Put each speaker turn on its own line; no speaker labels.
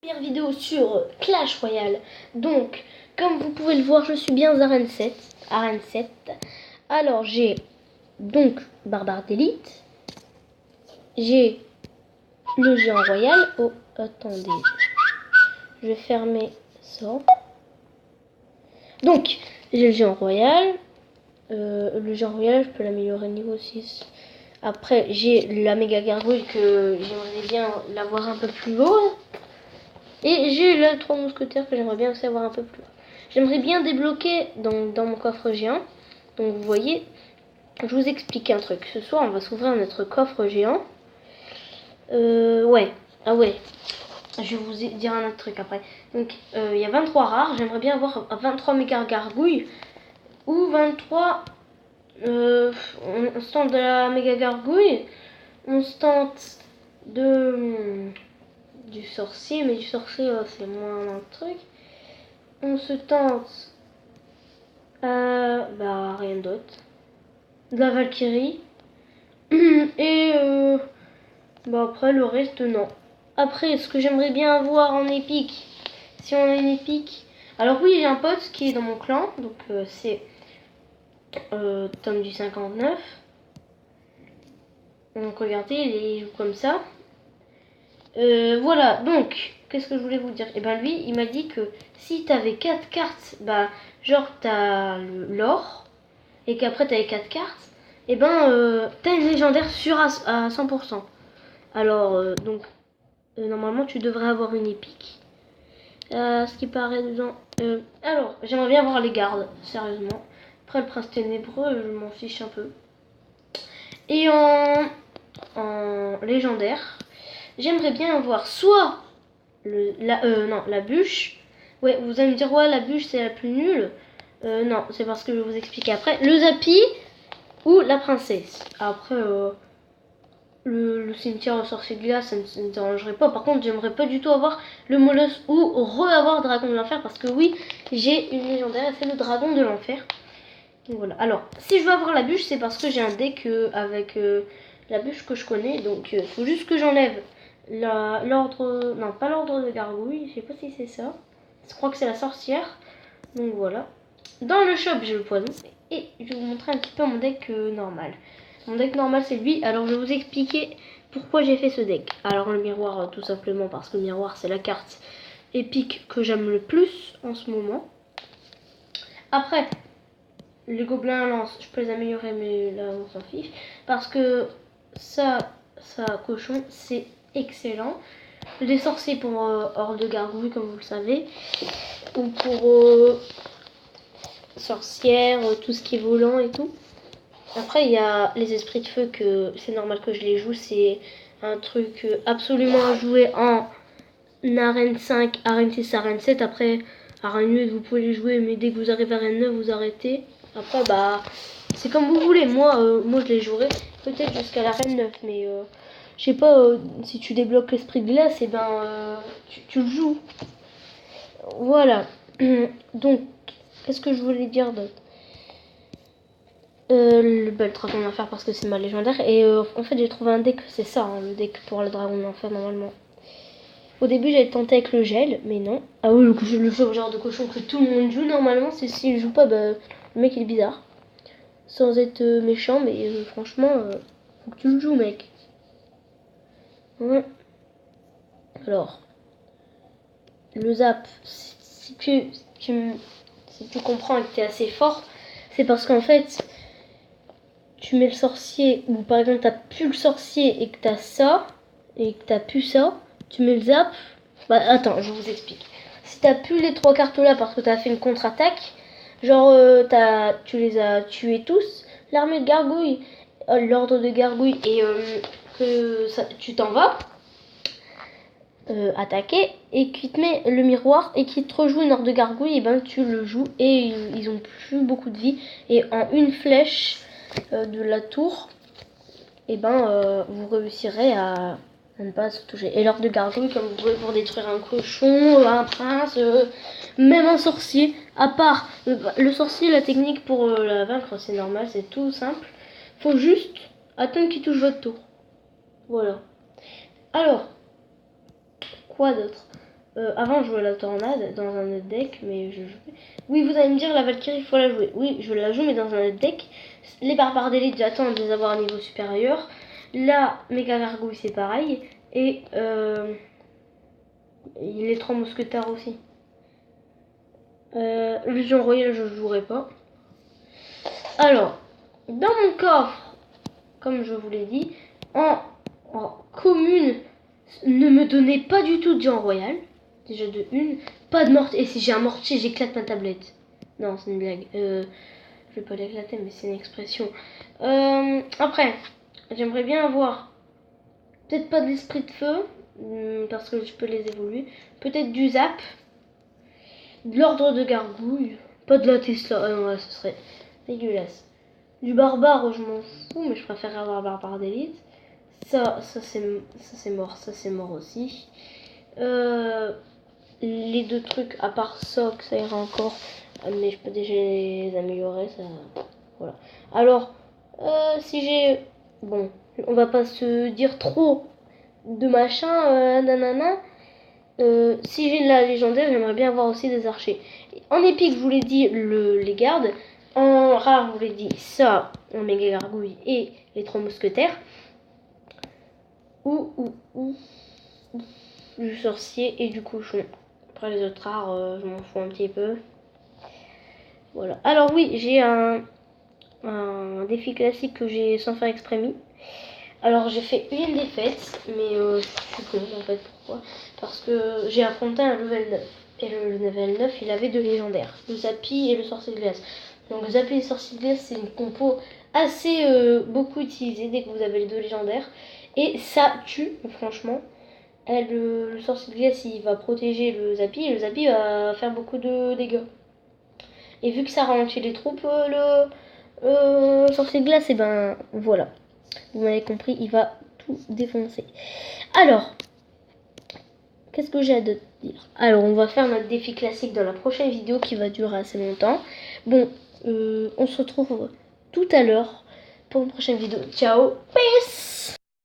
Première vidéo sur Clash Royale. Donc, comme vous pouvez le voir, je suis bien arène 7. Arène 7. Alors, j'ai donc Barbare d'élite. J'ai le géant royal. Oh, attendez. Je vais fermer ça. Donc, j'ai le géant royal. Le géant royal, je peux l'améliorer niveau 6. Après, j'ai la méga gargouille que j'aimerais bien l'avoir un peu plus haut. Et j'ai le 3 mousquetaires que j'aimerais bien aussi avoir un peu plus haut. J'aimerais bien débloquer dans mon coffre géant. Donc vous voyez, je vous explique un truc. Ce soir, on va s'ouvrir notre coffre géant. Ouais. Ah ouais. Je vais vous dire un autre truc après. Donc, il y a 23 rares. J'aimerais bien avoir 23 méga gargouilles. Ou 23... on se tente de la méga gargouille. On se tente du sorcier. Mais du sorcier, c'est moins un truc. On se tente... rien d'autre. De la Valkyrie. Et après le reste non. Après ce que j'aimerais bien avoir en épique, si on a une épique. Alors oui, j'ai un pote qui est dans mon clan, donc c'est Tom du 59. Donc regardez, il joue comme ça. Voilà, donc qu'est-ce que je voulais vous dire? Et ben lui, il m'a dit que si t'avais 4 cartes, genre t'as l'or, et qu'après t'avais 4 cartes, et t'as une légendaire sûre à 100%. Alors, normalement tu devrais avoir une épique. Ce qui paraît dedans. Alors, j'aimerais bien avoir les gardes, sérieusement. Après le prince ténébreux, je m'en fiche un peu. Et en légendaire, j'aimerais bien avoir soit la bûche. Ouais, vous allez me dire, ouais, la bûche c'est la plus nulle. Non, c'est parce que je vais vous expliquer après. Le Zappy ou la princesse. Après, le cimetière au sorcier de glace, ça ne me dérangerait pas. Par contre, j'aimerais pas du tout avoir le molosse ou re-avoir dragon de l'enfer. Parce que oui, j'ai une légendaire et c'est le dragon de l'enfer. Donc voilà. Alors, si je veux avoir la bûche, c'est parce que j'ai un deck avec la bûche que je connais. Donc, il faut juste que j'enlève l'ordre... Non, pas l'ordre de gargouille. Je sais pas si c'est ça. Je crois que c'est la sorcière. Donc voilà. Dans le shop, j'ai le poison. Et je vais vous montrer un petit peu mon deck normal. Mon deck normal, c'est lui. Alors, je vais vous expliquer pourquoi j'ai fait ce deck. Alors, le miroir, tout simplement parce que le miroir, c'est la carte épique que j'aime le plus en ce moment. Après, les gobelins lance, je peux les améliorer, mais là, on s'en fiche. Parce que ça cochon, c'est excellent. Les sorciers pour hors de gargouille, comme vous le savez. Ou pour sorcière, tout ce qui est volant et tout. Après, il y a les esprits de feu que c'est normal que je les joue. C'est un truc absolument à jouer en arène 5, arène 6, arène 7. Après, arène 8, vous pouvez les jouer, mais dès que vous arrivez à arène 9, vous arrêtez. Après, c'est comme vous voulez. Moi, je les jouerai peut-être jusqu'à l'arène 9. Mais je sais pas, si tu débloques l'esprit de glace, et tu le joues. Voilà. Donc, qu'est-ce que je voulais dire d'autre? Le dragon d'enfer parce que c'est ma légendaire. Et en fait, j'ai trouvé un deck, c'est ça, hein, le deck pour le dragon d'enfer normalement. Au début, j'avais tenté avec le gel, mais non. Ah oui, le genre de cochon que tout le monde joue normalement, c'est s'il joue pas, le mec il est bizarre. Sans être méchant, mais franchement, faut que tu le joues, mec. Ouais. Alors, le zap, si tu comprends et que t'es assez fort, c'est parce qu'en fait, tu mets le sorcier, ou par exemple t'as plus le sorcier et que t'as ça, et que t'as plus ça, tu mets le zap. Attends, je vous explique. Si t'as plus les 3 cartes là parce que t'as fait une contre-attaque, genre tu les as tués tous, l'armée de gargouille, l'ordre de gargouille, et tu t'en vas attaquer, et qui te met le miroir et qui te rejoue une ordre de gargouille, et tu le joues, et ils ont plus beaucoup de vie, et en une flèche de la tour, vous réussirez à ne pas se toucher. Et l'ordre de gargouille, comme vous pouvez, pour détruire un cochon, un prince, même un sorcier, à part le sorcier, la technique pour la vaincre, c'est normal, c'est tout simple. Faut juste attendre qu'il touche votre tour. Voilà. Alors, quoi d'autre? Avant, je jouais la tornade dans un autre deck, mais je jouais. Oui, vous allez me dire, la Valkyrie, il faut la jouer. Oui, je la joue, mais dans un autre deck. Les barbares d'élite, j'attends de les avoir à un niveau supérieur. Là, méga gargouille, c'est pareil. Et les 3 mousquetaires aussi. Légion royale, je ne jouerai pas. Alors, dans mon coffre, comme je vous l'ai dit, en commune, ne me donnez pas du tout de géant royal. Déjà de une. Pas de mortier. Et si j'ai un mortier, j'éclate ma tablette. Non, c'est une blague. Je vais pas l'éclater, mais c'est une expression. Après, j'aimerais bien avoir peut-être pas de l'esprit de feu, parce que je peux les évoluer. Peut-être du zap. De l'ordre de gargouille. Pas de la Tesla. Non, ce serait dégueulasse. Du barbare, je m'en fous, mais je préfère avoir barbare d'élite. Ça c'est mort. Ça c'est mort aussi. Les 2 trucs, à part Soc, ça ira encore. Mais je peux déjà les améliorer. Ça, voilà. Alors, si j'ai... Bon, on va pas se dire trop de machin, nanana. Si j'ai de la légendaire, j'aimerais bien avoir aussi des archers. En épique, je vous l'ai dit, les gardes. En rare, je vous l'ai dit, ça, en méga gargouille et les 3 mousquetaires. Ou du sorcier et du cochon. Après les autres rares, je m'en fous un petit peu. Voilà. Alors oui, j'ai un défi classique que j'ai sans faire exprès mis. Alors j'ai fait une défaite, mais je suis con en fait. Pourquoi? Parce que j'ai affronté un level 9. Et le level 9, il avait 2 légendaires. Le Zappy et le sorcier de glace. Donc le Zappy et le sorcier de glace, c'est une compo assez beaucoup utilisée dès que vous avez les 2 légendaires. Et ça tue, franchement. Le sorcier de glace, il va protéger le Zappy et le Zappy va faire beaucoup de dégâts. Et vu que ça ralentit les troupes, le sorcier de glace, et ben voilà. Vous m'avez compris, il va tout défoncer. Alors, qu'est-ce que j'ai à te dire? Alors, on va faire notre défi classique dans la prochaine vidéo qui va durer assez longtemps. Bon, on se retrouve tout à l'heure pour une prochaine vidéo. Ciao, peace!